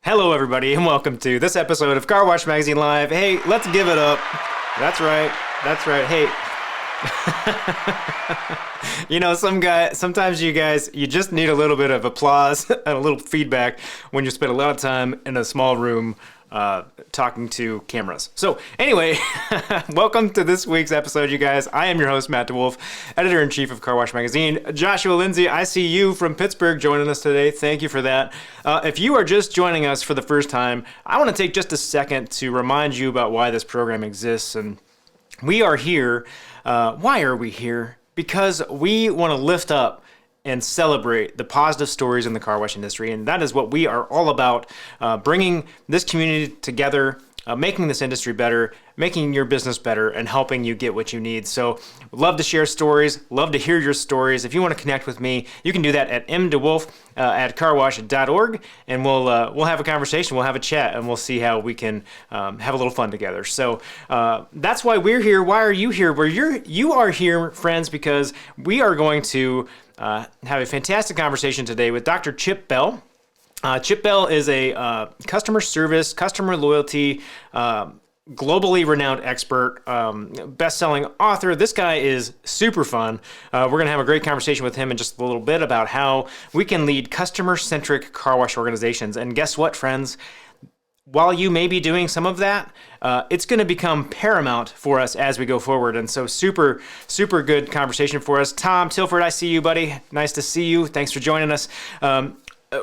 Hello, everybody, and welcome to this episode of Car Wash Magazine Live. Hey, let's give it up. That's right. Hey. Sometimes you guys, you just need a little bit of applause and a little feedback when you spend a lot of time in a small room talking to cameras. So anyway, welcome to this week's episode, you guys. I am your host, Matt DeWolf, editor-in-chief of Car Wash Magazine. Joshua Lindsay, I see you from Pittsburgh joining us today. Thank you for that. If you are just joining us for the first time, I want to take just a second to remind you about why this program exists. And we are here. Why are we here? Because we want to lift up and celebrate the positive stories in the car wash industry. And that is what we are all about, bringing this community together, making this industry better, making your business better, and helping you get what you need. So love to share stories, love to hear your stories. If you want to connect with me, you can do that at mdewolf at carwash.org, and we'll have a conversation, we'll have a chat, and we'll see how we can have a little fun together. So that's why we're here. Why are you here? You are here, friends, because we are going to have a fantastic conversation today with Dr. Chip Bell. Chip Bell is a customer service, customer loyalty, globally renowned expert, best-selling author. This guy is super fun. We're going to have a great conversation with him in just a little bit about how we can lead customer-centric car wash organizations. And guess what, friends? While you may be doing some of that, it's going to become paramount for us as we go forward. And so super, super good conversation for us. Tom Tilford, I see you, buddy. Nice to see you. Thanks for joining us.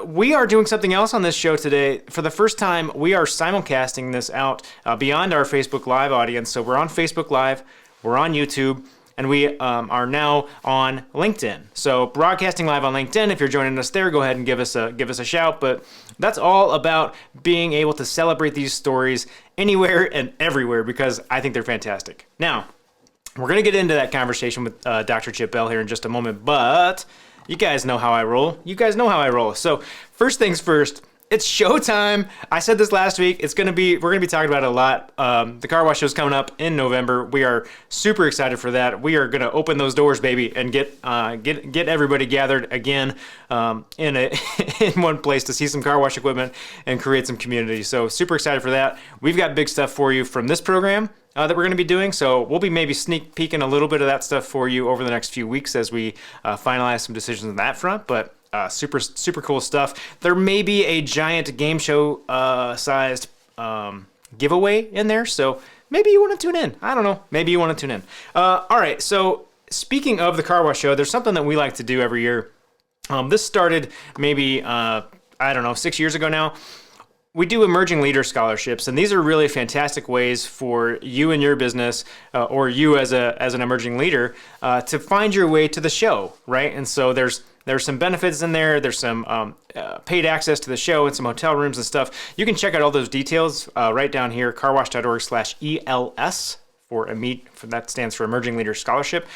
We are doing something else on this show today. For the first time, we are simulcasting this out beyond our Facebook Live audience. So we're on Facebook Live, we're on YouTube, and we are now on LinkedIn. So broadcasting live on LinkedIn. If you're joining us there, go ahead and give us a shout. But that's all about being able to celebrate these stories anywhere and everywhere, because I think they're fantastic. Now, we're going to get into that conversation with Dr. Chip Bell here in just a moment, but you guys know how I roll. So first things first, it's showtime. I said this last week. We're going to be talking about it a lot. The car wash show is coming up in November. We are super excited for that. We are going to open those doors, baby, and get everybody gathered again in one place to see some car wash equipment and create some community. So super excited for that. We've got big stuff for you from this program that we're going to be doing. So we'll be maybe sneak peeking a little bit of that stuff for you over the next few weeks as we finalize some decisions on that front. But super, super cool stuff. There may be a giant game show sized giveaway in there. So maybe you want to tune in. I don't know. Maybe you want to tune in. All right. So speaking of the car wash show, there's something that we like to do every year. This started maybe, 6 years ago now. We do emerging leader scholarships, and these are really fantastic ways for you and your business, or you as an emerging leader, to find your way to the show, right? And so there's some benefits in there. There's some paid access to the show and some hotel rooms and stuff. You can check out all those details right down here, carwash.org/ELS that stands for Emerging Leader Scholarship.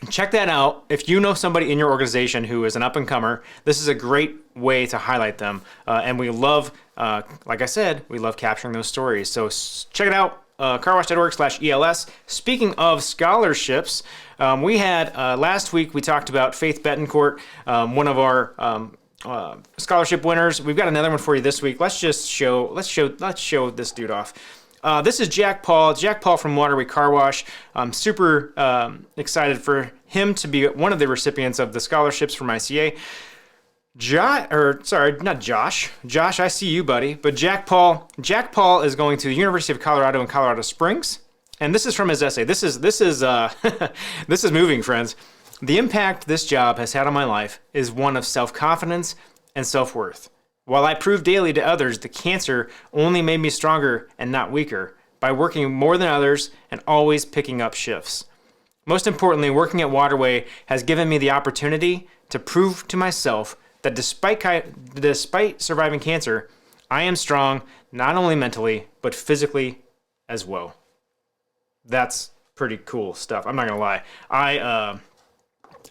Check that out. If you know somebody in your organization who is an up-and-comer, this is a great way to highlight them. And we love, like I said, we love capturing those stories. So check it out, carwash.org/ELS. Speaking of scholarships, we had, last week we talked about Faith Betancourt, one of our scholarship winners. We've got another one for you this week. Let's show this dude off. This is Jack Paul from Waterway Car Wash. I'm super excited for him to be one of the recipients of the scholarships from ICA. Not Josh. Josh, I see you, buddy. But Jack Paul. Jack Paul is going to the University of Colorado in Colorado Springs, and this is from his essay. This is this is moving, friends. The impact this job has had on my life is one of self-confidence and self-worth. While I prove daily to others the cancer only made me stronger and not weaker by working more than others and always picking up shifts. Most importantly, working at Waterway has given me the opportunity to prove to myself that despite surviving cancer, I am strong, not only mentally, but physically as well. That's pretty cool stuff. I'm not gonna lie.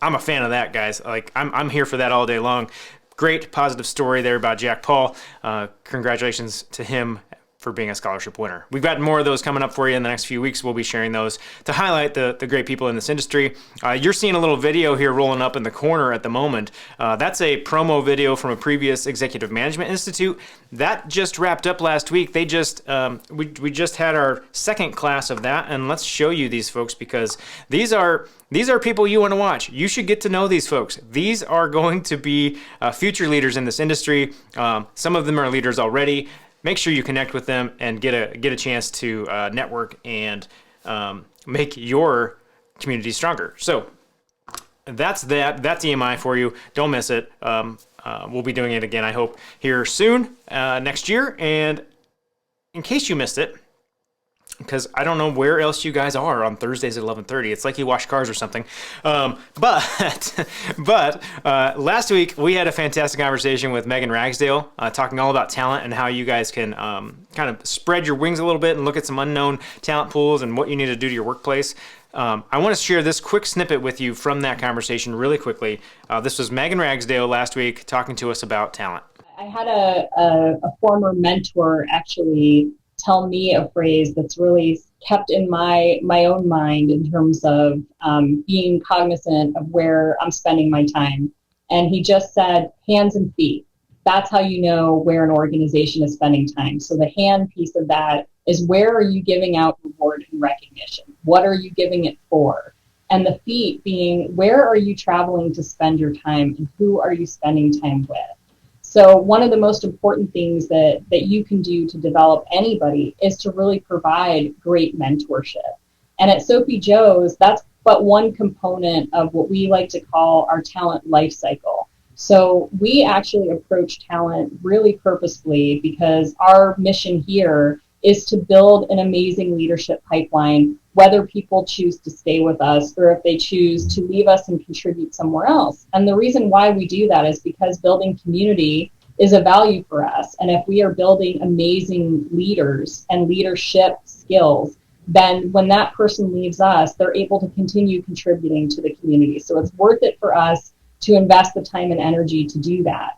I'm a fan of that, guys. Like, I'm here for that all day long. Great positive story there about Jack Paul. Congratulations to him for being a scholarship winner. We've got more of those coming up for you in the next few weeks. We'll be sharing those to highlight the great people in this industry. You're seeing a little video here rolling up in the corner at the moment. That's a promo video from a previous Executive Management Institute. That just wrapped up last week. We just had our second class of that, and let's show you these folks because these are people you want to watch. You should get to know these folks. These are going to be future leaders in this industry. Some of them are leaders already. Make sure you connect with them and get a chance to network and make your community stronger. So that's that. That's EMI for you. Don't miss it. We'll be doing it again, I hope, here soon next year. And in case you missed it, because I don't know where else you guys are on Thursdays at 11:30. It's like you wash cars or something. But last week we had a fantastic conversation with Megan Ragsdale, talking all about talent and how you guys can kind of spread your wings a little bit and look at some unknown talent pools and what you need to do to your workplace. I want to share this quick snippet with you from that conversation really quickly. This was Megan Ragsdale last week talking to us about talent. I had a former mentor actually tell me a phrase that's really kept in my own mind in terms of being cognizant of where I'm spending my time. And he just said, hands and feet. That's how you know where an organization is spending time. So the hand piece of that is, where are you giving out reward and recognition? What are you giving it for? And the feet being, where are you traveling to spend your time and who are you spending time with? So one of the most important things that you can do to develop anybody is to really provide great mentorship. And at Soapy Joe's, that's but one component of what we like to call our talent life cycle. So we actually approach talent really purposefully because our mission here is to build an amazing leadership pipeline, whether people choose to stay with us or if they choose to leave us and contribute somewhere else. And the reason why we do that is because building community is a value for us. And if we are building amazing leaders and leadership skills, then when that person leaves us, they're able to continue contributing to the community. So it's worth it for us to invest the time and energy to do that.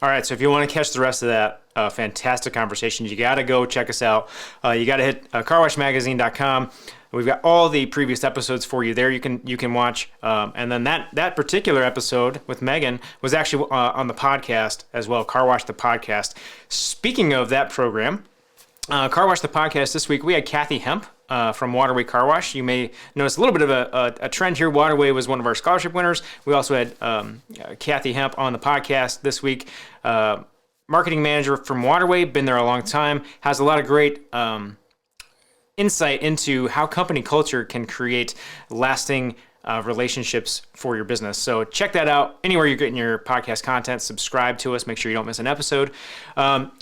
All right, so if you want to catch the rest of that fantastic conversation, you got to go check us out. You got to hit carwashmagazine.com. We've got all the previous episodes for you there. You can watch. And then that particular episode with Megan was actually on the podcast as well, Car Wash the Podcast. Speaking of that program, Car Wash the Podcast this week, we had Kathy Hemp from Waterway Car Wash. You may notice a little bit of a trend here. Waterway was one of our scholarship winners. We also had Kathy Hemp on the podcast this week. Marketing manager from Waterway, been there a long time, has a lot of great insight into how company culture can create lasting relationships for your business. So check that out anywhere you're getting your podcast content. Subscribe to us. Make sure you don't miss an episode.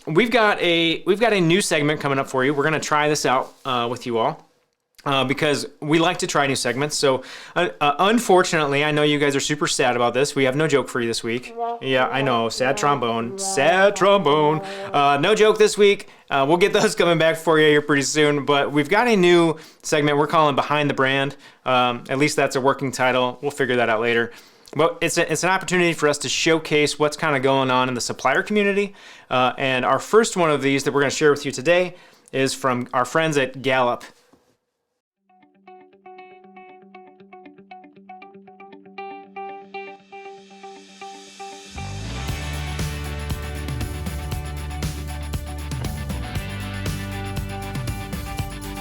We've got a new segment coming up for you. We're going to try this out with you all. Because we like to try new segments. So unfortunately, I know you guys are super sad about this. We have no joke for you this week. Yeah, I know. Sad trombone. Sad trombone. No joke this week. We'll get those coming back for you here pretty soon. But we've got a new segment we're calling Behind the Brand. At least that's a working title. We'll figure that out later. But it's an opportunity for us to showcase what's kind of going on in the supplier community. And our first one of these that we're going to share with you today is from our friends at Gallup.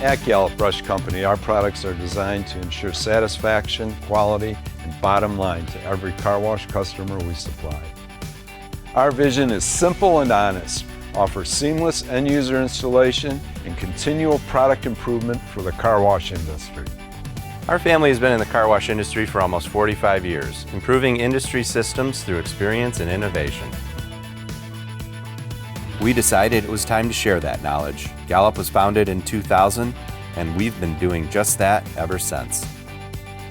At Gallup Brush Company, our products are designed to ensure satisfaction, quality, and bottom line to every car wash customer we supply. Our vision is simple and honest, offer seamless end-user installation and continual product improvement for the car wash industry. Our family has been in the car wash industry for almost 45 years, improving industry systems through experience and innovation. We decided it was time to share that knowledge. Gallup was founded in 2000, and we've been doing just that ever since.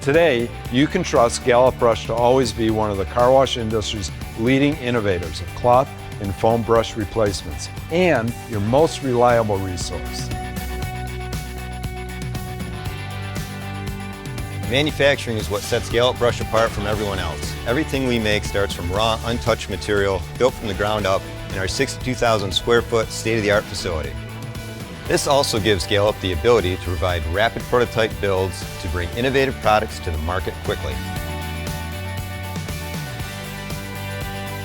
Today, you can trust Gallup Brush to always be one of the car wash industry's leading innovators of cloth and foam brush replacements, and your most reliable resource. Manufacturing is what sets Gallup Brush apart from everyone else. Everything we make starts from raw, untouched material, built from the ground up in our 62,000 square foot state-of-the-art facility. This also gives Gallup the ability to provide rapid prototype builds to bring innovative products to the market quickly.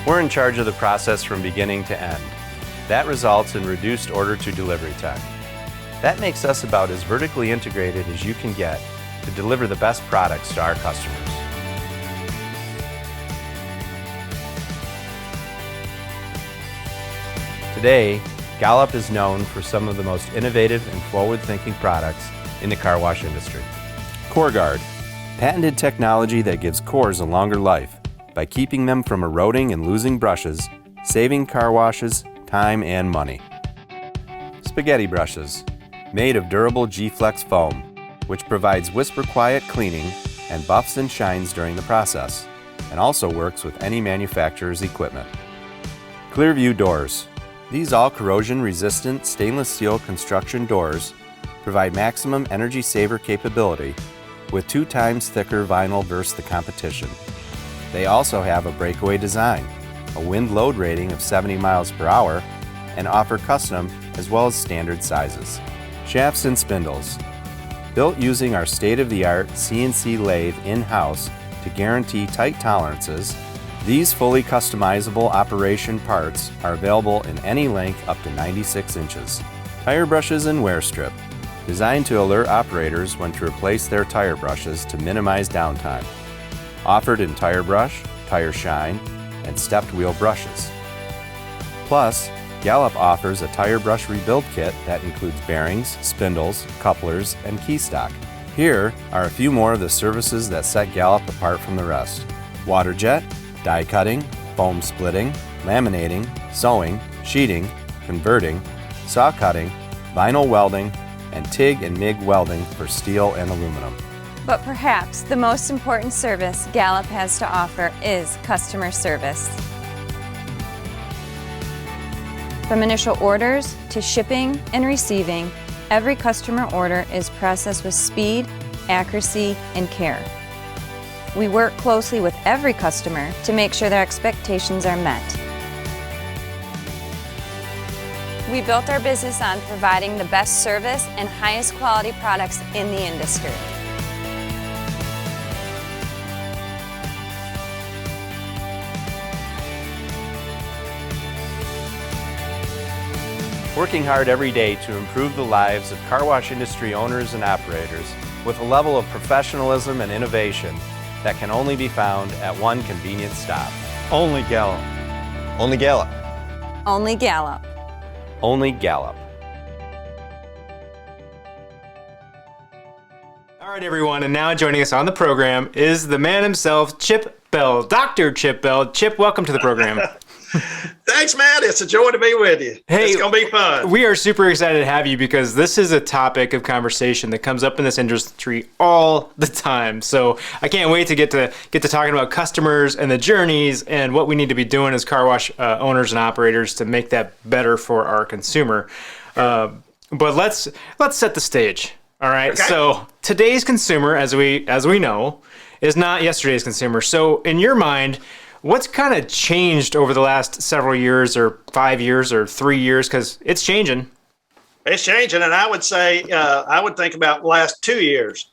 We're in charge of the process from beginning to end. That results in reduced order to delivery time. That makes us about as vertically integrated as you can get to deliver the best products to our customers. Today, Gallup is known for some of the most innovative and forward-thinking products in the car wash industry. CoreGuard, patented technology that gives cores a longer life by keeping them from eroding and losing brushes, saving car washes time and money. Spaghetti brushes, made of durable G-Flex foam, which provides whisper-quiet cleaning and buffs and shines during the process, and also works with any manufacturer's equipment. Clearview doors. These all-corrosion-resistant stainless steel construction doors provide maximum energy saver capability with 2 times thicker vinyl versus the competition. They also have a breakaway design, a wind load rating of 70 miles per hour, and offer custom as well as standard sizes. Shafts and spindles. Built using our state-of-the-art CNC lathe in-house to guarantee tight tolerances, these fully customizable operation parts are available in any length up to 96 inches. Tire brushes and wear strip, designed to alert operators when to replace their tire brushes to minimize downtime. Offered in tire brush, tire shine, and stepped wheel brushes. Plus, Gallup offers a tire brush rebuild kit that includes bearings, spindles, couplers, and key stock. Here are a few more of the services that set Gallup apart from the rest. Water jet, die cutting, foam splitting, laminating, sewing, sheeting, converting, saw cutting, vinyl welding, and TIG and MIG welding for steel and aluminum. But perhaps the most important service Gallup has to offer is customer service. From initial orders to shipping and receiving, every customer order is processed with speed, accuracy, and care. We work closely with every customer to make sure their expectations are met. We built our business on providing the best service and highest quality products in the industry. Working hard every day to improve the lives of car wash industry owners and operators with a level of professionalism and innovation that can only be found at one convenient stop. Only Gallup. Only Gallup. Only Gallup. Only Gallup. All right, everyone, and now joining us on the program is the man himself, Chip Bell, Dr. Chip Bell. Chip, welcome to the program. Thanks, Matt. It's a joy to be with you. Hey, it's going to be fun. We are super excited to have you because this is a topic of conversation that comes up in this industry all the time. So I can't wait to get to talking about customers and the journeys and what we need to be doing as car wash owners and operators to make that better for our consumer. But let's set the stage. All right. Okay. So today's consumer, as we know, is not yesterday's consumer. So in your mind, what's kind of changed over the last several years or 5 years or 3 years? Because it's changing. It's changing, and I would say I would think about the last 2 years.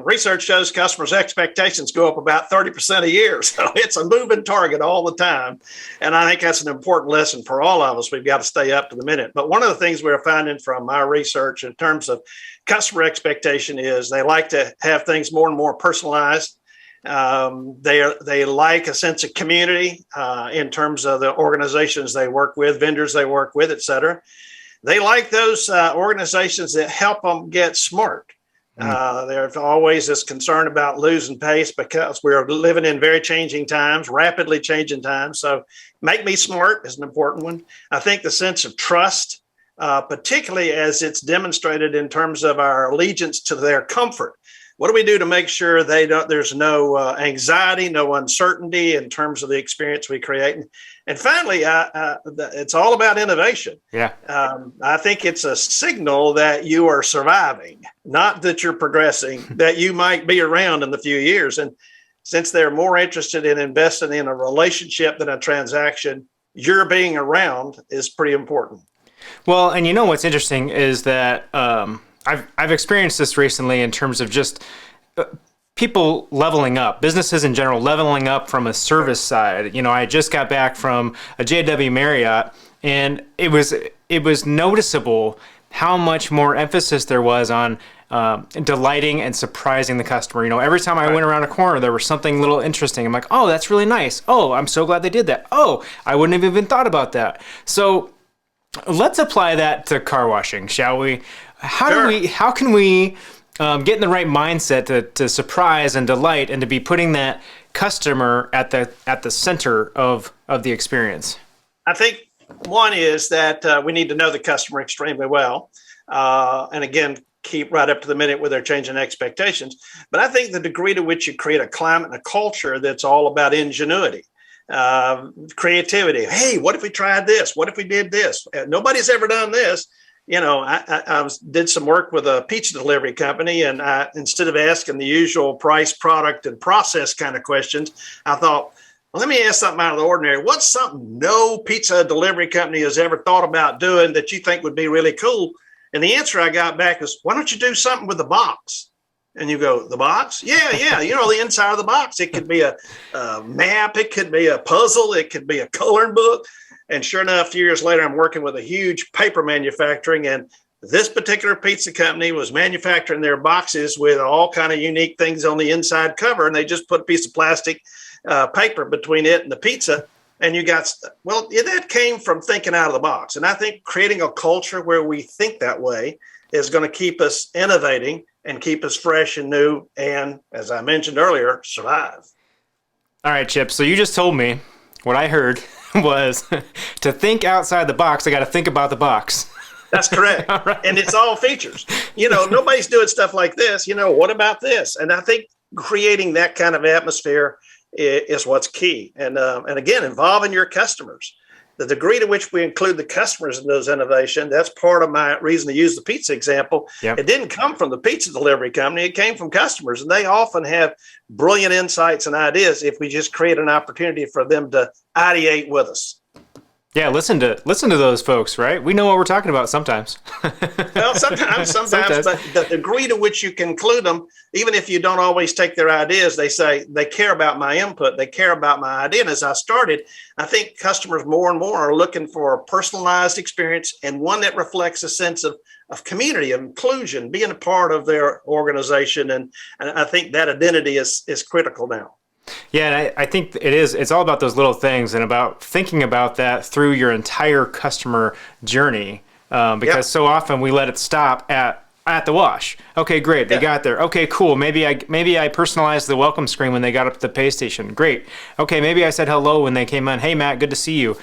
Research shows customers' expectations go up about 30% a year. So it's a moving target all the time. And I think that's an important lesson for all of us. We've got to stay up to the minute. But one of the things we're finding from our research in terms of customer expectation is they like to have things more and more personalized. They like a sense of community in terms of the organizations they work with, vendors they work with, et cetera. They like those organizations that help them get smart. There's always this concern about losing pace because we're living in very changing times, rapidly changing times. So make me smart is an important one. I think the sense of trust, particularly as it's demonstrated in terms of our allegiance to their comfort. What do we do to make sure there's no anxiety, no uncertainty in terms of the experience we create? And finally, it's all about innovation. Yeah. I think it's a signal that you are surviving, not that you're progressing, that you might be around in the few years. And since they're more interested in investing in a relationship than a transaction, your being around is pretty important. Well, and you know what's interesting is that I've experienced this recently in terms of just people leveling up, businesses in general leveling up from a service side. You know, I just got back from a JW Marriott, and it was noticeable how much more emphasis there was on delighting and surprising the customer. You know, every time I went around a corner, there was something little interesting. I'm like, oh, that's really nice. Oh, I'm so glad they did that. Oh, I wouldn't have even thought about that. So let's apply that to car washing, shall we? How can we get in the right mindset to surprise and delight and to be putting that customer at the center of the experience? I think one is that we need to know the customer extremely well. And again, keep right up to the minute with their changing expectations. But I think the degree to which you create a climate and a culture that's all about ingenuity, creativity. Hey, what if we tried this? What if we did this? Nobody's ever done this. You know, I did some work with a pizza delivery company, and instead of asking the usual price, product, and process kind of questions, I thought, well, let me ask something out of the ordinary. What's something no pizza delivery company has ever thought about doing that you think would be really cool? And the answer I got back is, why don't you do something with the box? And you go, the box? Yeah. You know, the inside of the box. It could be a map. It could be a puzzle. It could be a coloring book. And sure enough, a few years later, I'm working with a huge paper manufacturing, and this particular pizza company was manufacturing their boxes with all kind of unique things on the inside cover, and they just put a piece of plastic paper between it and the pizza, and you got, well, that came from thinking out of the box. And I think creating a culture where we think that way is going to keep us innovating and keep us fresh and new, and as I mentioned earlier, survive. All right, Chip, so you just told me what I heard was to think outside the box, I got to think about the box. That's correct. Right. And it's all features. You know, nobody's doing stuff like this. You know, what about this? And I think creating that kind of atmosphere is what's key. And again, involving your customers. The degree to which we include the customers in those innovations, that's part of my reason to use the pizza example. Yep. It didn't come from the pizza delivery company. It came from customers, and they often have brilliant insights and ideas if we just create an opportunity for them to ideate with us. Yeah, listen to those folks, right? We know what we're talking about sometimes. Well, sometimes, but the degree to which you can include them, even if you don't always take their ideas, they say they care about my input, they care about my idea. And as I started, I think customers more and more are looking for a personalized experience and one that reflects a sense of community, of inclusion, being a part of their organization. And I think that identity is critical now. Yeah, and I think it is. It's all about those little things and about thinking about that through your entire customer journey. Because so often we let it stop at the wash. Okay, great, they got there. Okay, cool. Maybe I personalized the welcome screen when they got up to the pay station. Great. Okay, maybe I said hello when they came in. Hey, Matt, good to see you.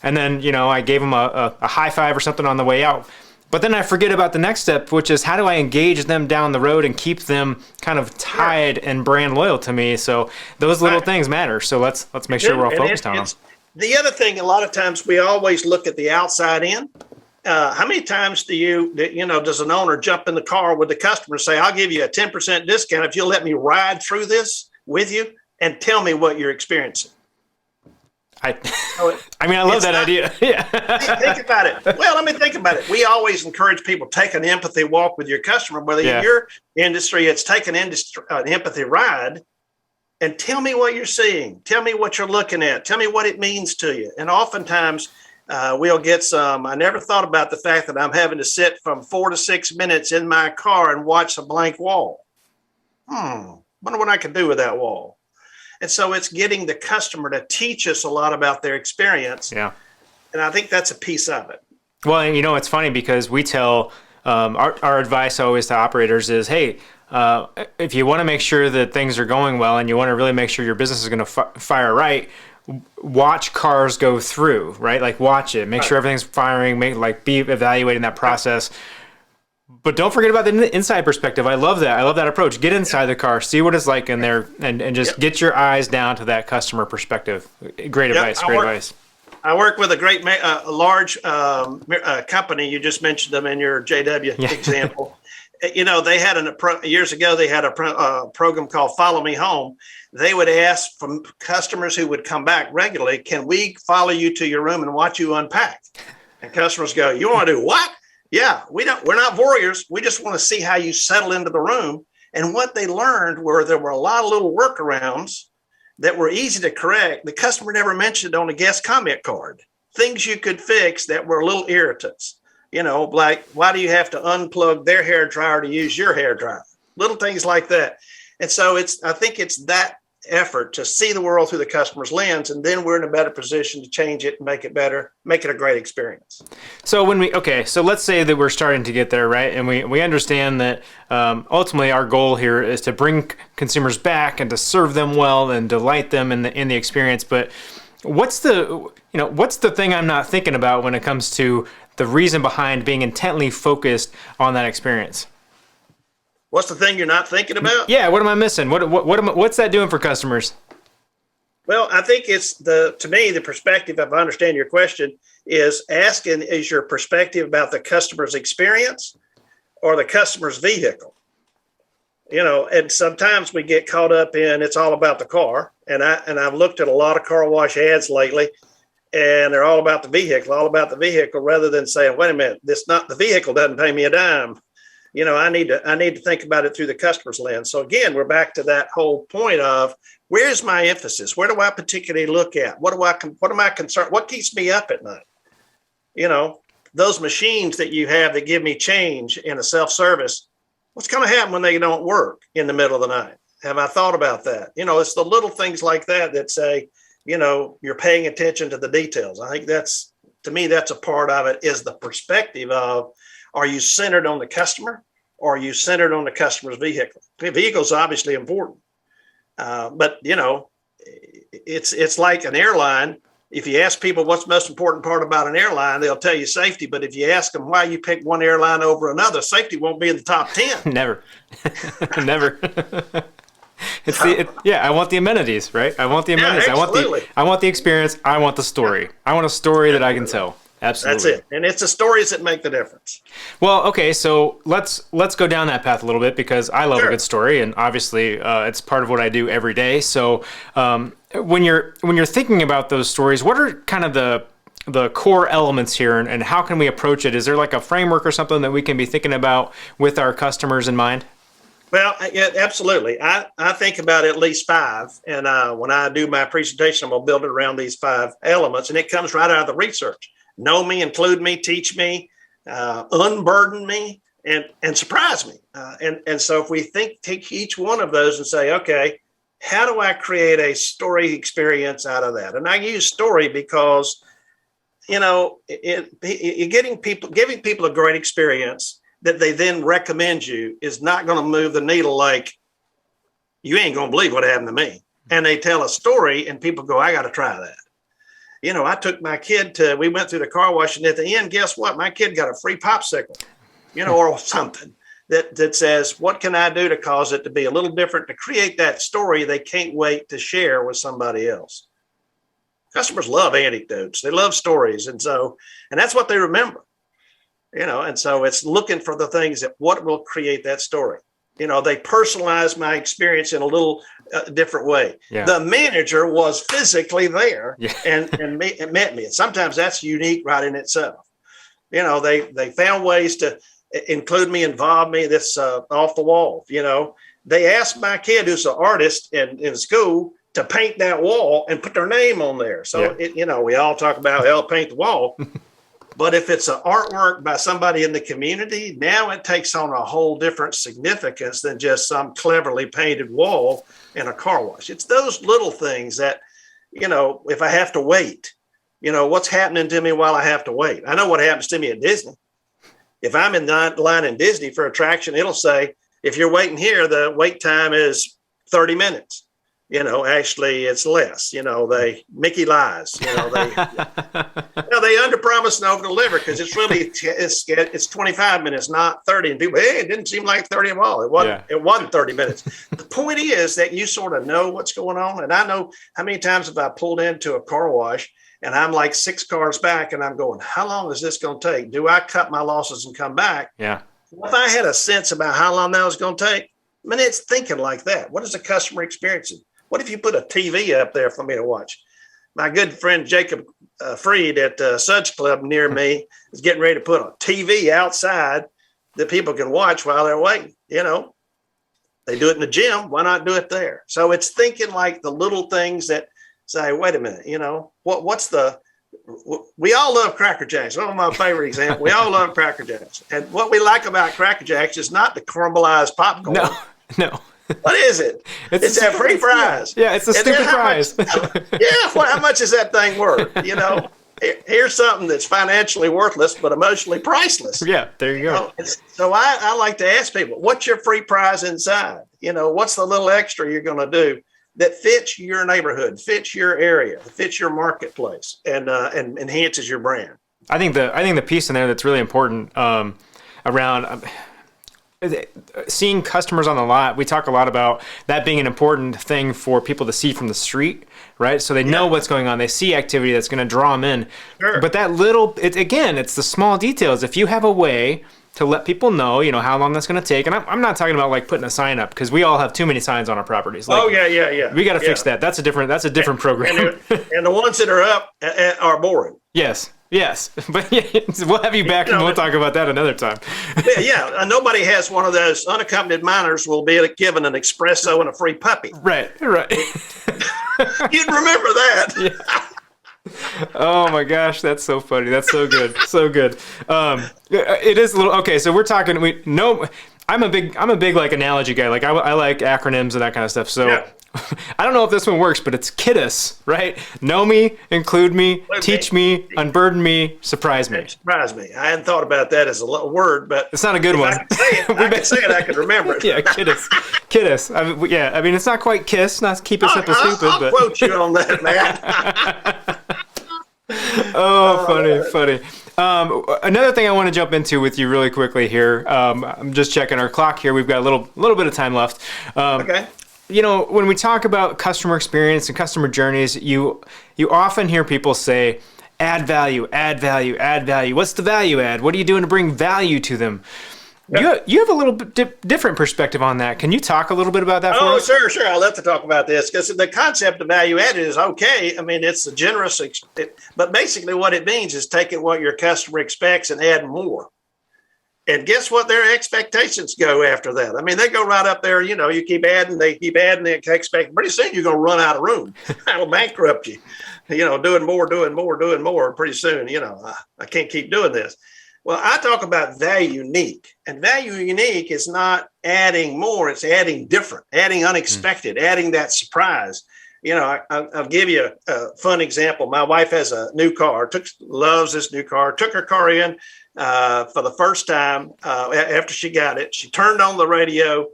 And then I gave them a high five or something on the way out. But then I forget about the next step, which is how do I engage them down the road and keep them kind of tied and brand loyal to me? So those little things matter. So let's make sure we're all focused on them. The other thing, a lot of times we always look at the outside in. How many times does an owner jump in the car with the customer and say, I'll give you a 10% discount if you'll let me ride through this with you and tell me what you're experiencing? I mean, I love that idea. Yeah. Think about it. Well, let me think about it. We always encourage people, take an empathy walk with your customer, whether in your industry, it's take an empathy ride, and tell me what you're seeing. Tell me what you're looking at. Tell me what it means to you. And oftentimes we'll get some, I never thought about the fact that I'm having to sit from 4 to 6 minutes in my car and watch a blank wall. Wonder what I could do with that wall. And so it's getting the customer to teach us a lot about their experience. Yeah. And I think that's a piece of it. Well, and it's funny because we tell our advice always to operators is, hey, if you want to make sure that things are going well and you want to really make sure your business is going to fire right, watch cars go through, right? Like watch it, make sure everything's firing, be evaluating that process. But don't forget about the inside perspective. I love that. I love that approach. Get inside the car, see what it's like in there, and just get your eyes down to that customer perspective. Great advice. Great advice. I work with a large company. You just mentioned them in your JW example. They had years ago, they had a program called Follow Me Home. They would ask from customers who would come back regularly, can we follow you to your room and watch you unpack? And customers go, you want to do what? Yeah, we're not warriors. We just want to see how you settle into the room. And what they learned were there were a lot of little workarounds that were easy to correct. The customer never mentioned on a guest comment card, things you could fix that were little irritants. Like, why do you have to unplug their hair dryer to use your hair dryer? Little things like that. And so I think it's that effort to see the world through the customer's lens, and then we're in a better position to change it and make it better, make it a great experience. So so let's say that we're starting to get there, right? And we understand that ultimately our goal here is to bring consumers back and to serve them well and delight them in the experience. But what's the thing I'm not thinking about when it comes to the reason behind being intently focused on that experience? What's the thing you're not thinking about? Yeah, what am I missing? What's that doing for customers? Well, I think to me, the perspective, if I understand your question, is asking, is your perspective about the customer's experience or the customer's vehicle? And sometimes we get caught up in it's all about the car. And I've looked at a lot of car wash ads lately, and they're all about the vehicle rather than saying, wait a minute, the vehicle doesn't pay me a dime. I need to think about it through the customer's lens. So again, we're back to that whole point of where's my emphasis? Where do I particularly look at? What am I concerned? What keeps me up at night? Those machines that you have that give me change in a self-service, what's going to happen when they don't work in the middle of the night? Have I thought about that? It's the little things like that say, you're paying attention to the details. I think to me, that's a part of it, is the perspective of, are you centered on the customer or are you centered on the customer's vehicle? The vehicle is obviously important, but it's like an airline. If you ask people what's the most important part about an airline, they'll tell you safety. But if you ask them why you picked one airline over another, safety won't be in the top 10. Never. Never. I want the amenities, right? I want the amenities. I want the experience. I want the story. I want a story that I can tell. Absolutely. That's it. And it's the stories that make the difference. Well, okay, so let's go down that path a little bit, because I love a good story, and obviously it's part of what I do every day. So when you're thinking about those stories, what are kind of the core elements here, and how can we approach it? Is there like a framework or something that we can be thinking about with our customers in mind? Well, yeah, absolutely. I think about at least 5. And when I do my presentation, I'm going to build it around these 5 elements. And it comes right out of the research. Know me, include me, teach me, unburden me, and surprise me. And so if we take each one of those and say, okay, how do I create a story experience out of that? And I use story because, giving people a great experience that they then recommend you is not going to move the needle like, you ain't going to believe what happened to me. And they tell a story and people go, I got to try that. I took my kid we went through the car wash, and at the end, guess what? My kid got a free popsicle, or something that says, what can I do to cause it to be a little different, to create that story they can't wait to share with somebody else. Customers love anecdotes. They love stories. And that's what they remember, and so it's looking for the things that what will create that story. They personalized my experience in a little different way. Yeah. The manager was physically there Yeah. and met me. And sometimes that's unique right in itself. They found ways to include me, involve me. That's off the wall. They asked my kid, who's an artist in school, to paint that wall and put their name on there. So, we all talk about, paint the wall. But if it's an artwork by somebody in the community, now it takes on a whole different significance than just some cleverly painted wall in a car wash. It's those little things that, if I have to wait, what's happening to me while I have to wait? I know what happens to me at Disney. If I'm in line in Disney for attraction, it'll say, if you're waiting here, the wait time is 30 minutes. Actually it's less, Mickey lies, they underpromise and overdeliver because it's really, it's 25 minutes, not 30. And people, it didn't seem like 30 at all. It wasn't 30 minutes. The point is that you sort of know what's going on. And I know how many times have I pulled into a car wash and I'm like 6 cars back and I'm going, how long is this going to take? Do I cut my losses and come back? Yeah. If I had a sense about how long that was going to take, it's thinking like that. What is the customer experiencing? What if you put a TV up there for me to watch? My good friend Jacob Freed at Suds Club near me is getting ready to put a TV outside that people can watch while they're waiting. They do it in the gym. Why not do it there? So it's thinking like the little things that say, wait a minute, we all love Cracker Jacks. One of my favorite examples. We all love Cracker Jacks. And what we like about Cracker Jacks is not the caramelized popcorn. No. What is it? It's that free fries. Yeah, it's a stupid prize. How much is that thing worth? Here's something that's financially worthless, but emotionally priceless. Yeah, there you go. So I like to ask people, what's your free prize inside? What's the little extra you're going to do that fits your neighborhood, fits your area, fits your marketplace, and enhances your brand? I think the piece in there that's really important around seeing customers on the lot. We talk a lot about that being an important thing for people to see from the street, right? So they know what's going on. They see activity that's going to draw them in. Sure. But that it's the small details. If you have a way to let people know, how long that's going to take. And I'm not talking about like putting a sign up because we all have too many signs on our properties. Like, yeah. We got to fix that. That's a different program. And the ones that are up are boring. Yes, but we'll have you back and we'll talk about that another time. Nobody has one of those. Unaccompanied minors will be given an espresso and a free puppy. Right. You'd remember that. Yeah. Oh my gosh, that's so funny. That's so good. So good. It is a little okay. So we're talking. I'm a big like analogy guy. Like I like acronyms and that kind of stuff. So. Yeah. I don't know if this one works, but it's KIDDUS, right? Know me, include me, teach me, unburden me, surprise me. Surprise me. I hadn't thought about that as a word, but it's not a good one. I can say it, I can remember it. Yeah, KIDDUS. I mean, it's not quite KISS, not keep it simple, stupid. I'll quote you on that, man. Funny. Another thing I want to jump into with you really quickly here. I'm just checking our clock here. We've got a little bit of time left. Okay. When we talk about customer experience and customer journeys, you often hear people say, add value, add value, add value. What's the value add? What are you doing to bring value to them? Yeah. You have a little bit different perspective on that. Can you talk a little bit about that for us? Oh, sure. I'd love to talk about this because the concept of value added is okay. I mean, it's a generous, but basically what it means is taking what your customer expects and add more. And guess what? Their expectations go after that. I mean, they go right up there. You keep adding, they expect. Pretty soon you're going to run out of room. That'll bankrupt you. Doing more. Pretty soon, I can't keep doing this. Well, I talk about value unique. And value unique is not adding more. It's adding different, adding unexpected, adding that surprise. I'll give you a fun example. My wife has a new car, loves this new car, took her car in for the first time after she got it. She turned on the radio.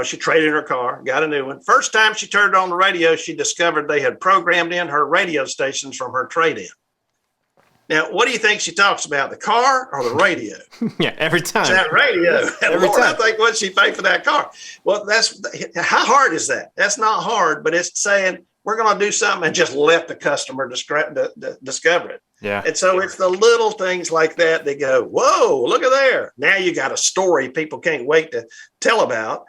She traded her car, got a new one. First time she turned on the radio, she discovered they had programmed in her radio stations from her trade-in. Now, what do you think she talks about, the car or the radio? Yeah, every time. It's that radio. Every time. I think what she paid for that car. Well, how hard is that? That's not hard, but it's saying we're going to do something and just let the customer discover it. Yeah. And so it's the little things like that. They go, whoa, look at there. Now you got a story people can't wait to tell about.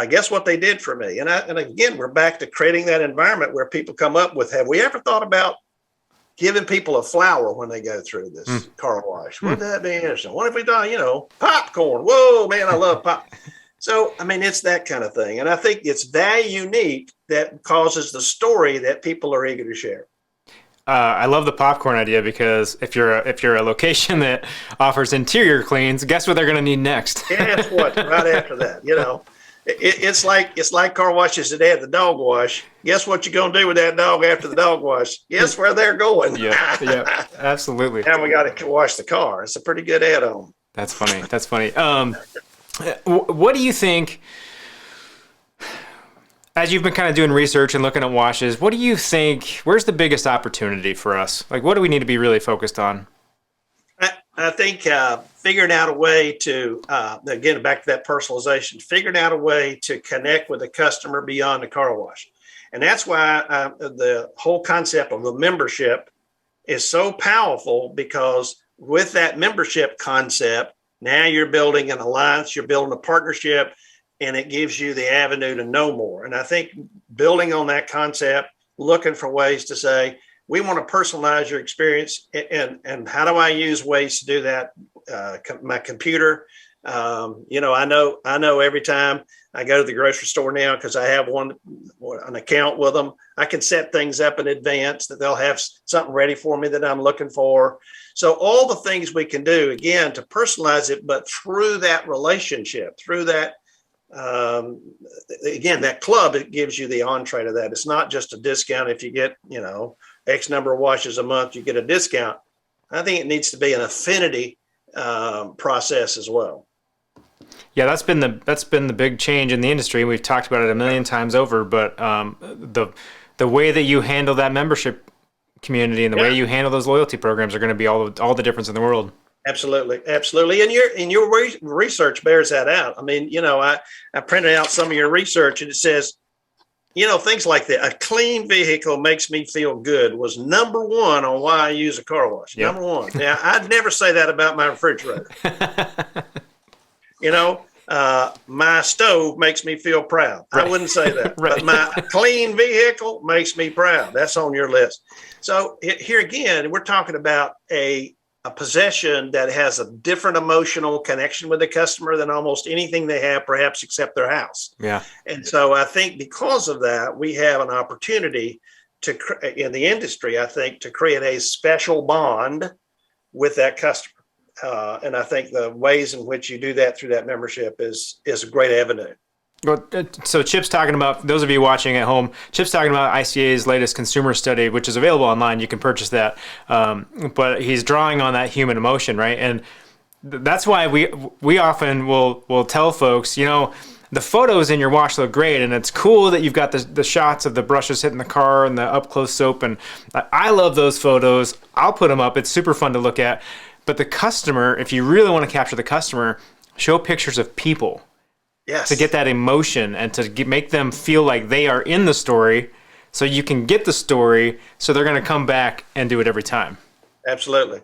Guess what they did for me? And again, we're back to creating that environment where people come up with, have we ever thought about giving people a flower when they go through this car wash? Wouldn't that be interesting? What if we done, popcorn? Whoa, man, I love pop. So, I mean, it's that kind of thing. And I think it's that unique that causes the story that people are eager to share. I love the popcorn idea, because if you're a location that offers interior cleans, guess what they're going to need next? Guess what? Right after that, it's like car washes that have the dog wash. Guess what you're going to do with that dog after the dog wash? Guess where they're going? Yeah, absolutely. And we got to wash the car. It's a pretty good add-on. That's funny. What do you think, as you've been kind of doing research and looking at washes, what do you think, where's the biggest opportunity for us? Like, what do we need to be really focused on? I think figuring out a way to, again, back to that personalization, figuring out a way to connect with the customer beyond the car wash. And that's why the whole concept of the membership is so powerful, because with that membership concept, now you're building an alliance, you're building a partnership, and it gives you the avenue to know more. And I think building on that concept, looking for ways to say, we want to personalize your experience, and how do I use ways to do that? My computer, I know every time I go to the grocery store now, because I have an account with them, I can set things up in advance that they'll have something ready for me that I'm looking for. So all the things we can do, again, to personalize it, but through that relationship, through that, again, that club, it gives you the entree to that. It's not just a discount. If you get, X number of washes a month, you get a discount. I think it needs to be an affinity process as well. Yeah, that's been the big change in the industry. We've talked about it a million times over, but the way that you handle that membership community and the way you handle those loyalty programs are going to be all the difference in the world. Absolutely. And your research bears that out. I mean, I printed out some of your research, and it says, things like that. A clean vehicle makes me feel good was number one on why I use a car wash. Yep. Number one. Now, I'd never say that about my refrigerator. My stove makes me feel proud. Right. I wouldn't say that. Right. But my clean vehicle makes me proud. That's on your list. So here again, we're talking about a possession that has a different emotional connection with the customer than almost anything they have, perhaps except their house. Yeah. And so I think because of that, we have an opportunity in the industry, I think, to create a special bond with that customer. And I think the ways in which you do that through that membership is a great avenue. Well, so Chip's talking about, those of you watching at home, Chip's talking about ICA's latest consumer study, which is available online. You can purchase that. But he's drawing on that human emotion, right? And that's why we often will tell folks, the photos in your wash look great, and it's cool that you've got the shots of the brushes hitting the car and the up-close soap. And I love those photos. I'll put them up. It's super fun to look at. But the customer, if you really want to capture the customer, show pictures of people. Yes. To get that emotion and to make them feel like they are in the story, so you can get the story, so they're going to come back and do it every time. Absolutely.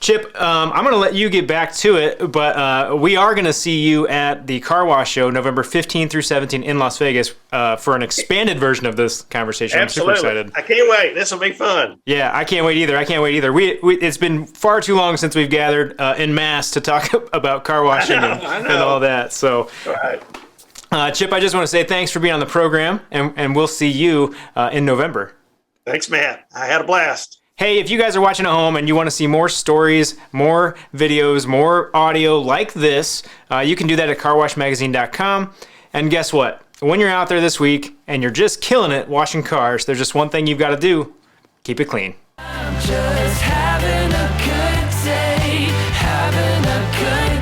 Chip, I'm going to let you get back to it, but we are going to see you at the Car Wash Show November 15 through 17 in Las Vegas for an expanded version of this conversation. Absolutely. I'm super excited. I can't wait. This will be fun. Yeah, I can't wait either. It's been far too long since we've gathered en masse to talk about car washing and all that. So, all right. Chip, I just want to say thanks for being on the program, and we'll see you in November. Thanks, Matt. I had a blast. Hey, if you guys are watching at home and you want to see more stories, more videos, more audio like this, you can do that at carwashmagazine.com. And guess what? When you're out there this week and you're just killing it washing cars, there's just one thing you've got to do. Keep it clean. I'm just having a good day, having a good